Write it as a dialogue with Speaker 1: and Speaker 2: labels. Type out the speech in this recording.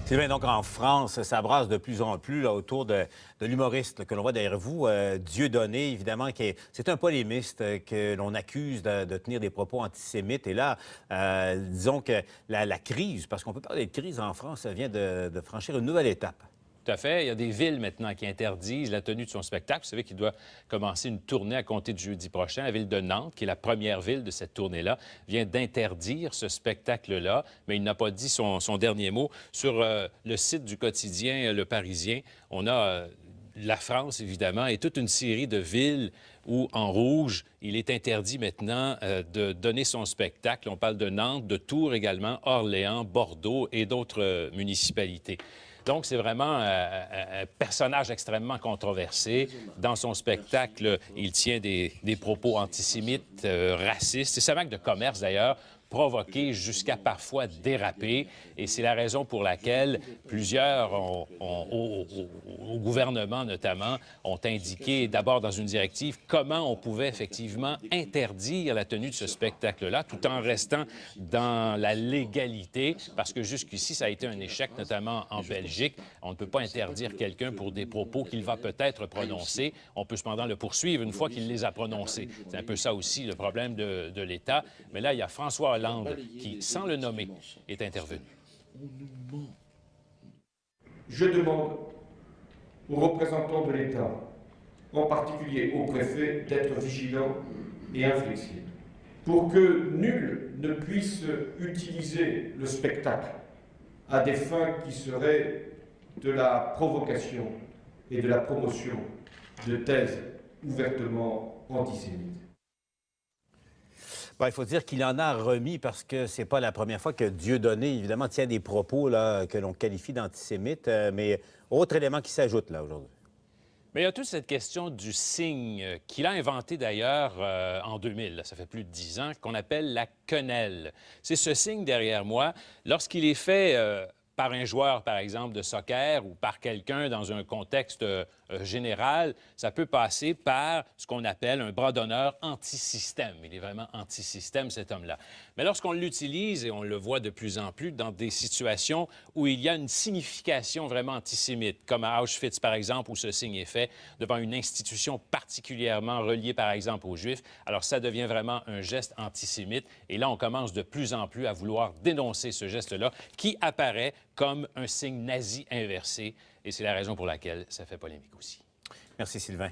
Speaker 1: Sylvain, donc en France, ça brasse de plus en plus là, autour de l'humoriste que l'on voit derrière vous, Dieudonné, évidemment, c'est un polémiste que l'on accuse de tenir des propos antisémites. Et là, disons que la crise, parce qu'on peut parler de crise en France, ça vient de franchir une nouvelle étape.
Speaker 2: Tout à fait. Il y a des villes maintenant qui interdisent la tenue de son spectacle. Vous savez qu'il doit commencer une tournée à compter de jeudi prochain. La ville de Nantes, qui est la première ville de cette tournée-là, vient d'interdire ce spectacle-là, mais il n'a pas dit son dernier mot. Sur le site du quotidien Le Parisien, on a la France, évidemment, et toute une série de villes où, en rouge, il est interdit maintenant de donner son spectacle. On parle de Nantes, de Tours également, Orléans, Bordeaux et d'autres municipalités. Donc, c'est vraiment un personnage extrêmement controversé. Dans son spectacle, il tient des propos antisémites, racistes. C'est sa marque de commerce, d'ailleurs, provoqué jusqu'à parfois déraper. Et c'est la raison pour laquelle plusieurs, au gouvernement notamment, ont indiqué d'abord dans une directive comment on pouvait effectivement interdire la tenue de ce spectacle-là tout en restant dans la légalité, parce que jusqu'ici, ça a été un échec, notamment en Belgique. On ne peut pas interdire quelqu'un pour des propos qu'il va peut-être prononcer. On peut cependant le poursuivre une fois qu'il les a prononcés. C'est un peu ça aussi le problème de l'État. Mais là, il y a François Hollande qui, sans le nommer, est intervenu.
Speaker 3: Je demande aux représentants de l'État, en particulier au préfet, d'être vigilants et inflexibles, pour que nul ne puisse utiliser le spectacle à des fins qui seraient de la provocation et de la promotion de thèses ouvertement antisémites.
Speaker 1: Bon, il faut dire qu'il en a remis parce que c'est pas la première fois que Dieudonné, évidemment, tient des propos là, que l'on qualifie d'antisémites, mais autre élément qui s'ajoute là aujourd'hui.
Speaker 2: Mais il y a toute cette question du signe qu'il a inventé d'ailleurs en 2000, ça fait plus de 10 ans, qu'on appelle la quenelle. C'est ce signe derrière moi. Lorsqu'il est fait par un joueur, par exemple, de soccer ou par quelqu'un dans un contexte général, ça peut passer par ce qu'on appelle un bras d'honneur anti-système. Il est vraiment anti-système, cet homme-là. Mais lorsqu'on l'utilise, et on le voit de plus en plus dans des situations où il y a une signification vraiment antisémite, comme à Auschwitz, par exemple, où ce signe est fait devant une institution particulièrement reliée, par exemple, aux Juifs, alors ça devient vraiment un geste antisémite. Et là, on commence de plus en plus à vouloir dénoncer ce geste-là qui apparaît comme un signe nazi inversé. Et c'est la raison pour laquelle ça fait polémique aussi.
Speaker 1: Merci, Sylvain.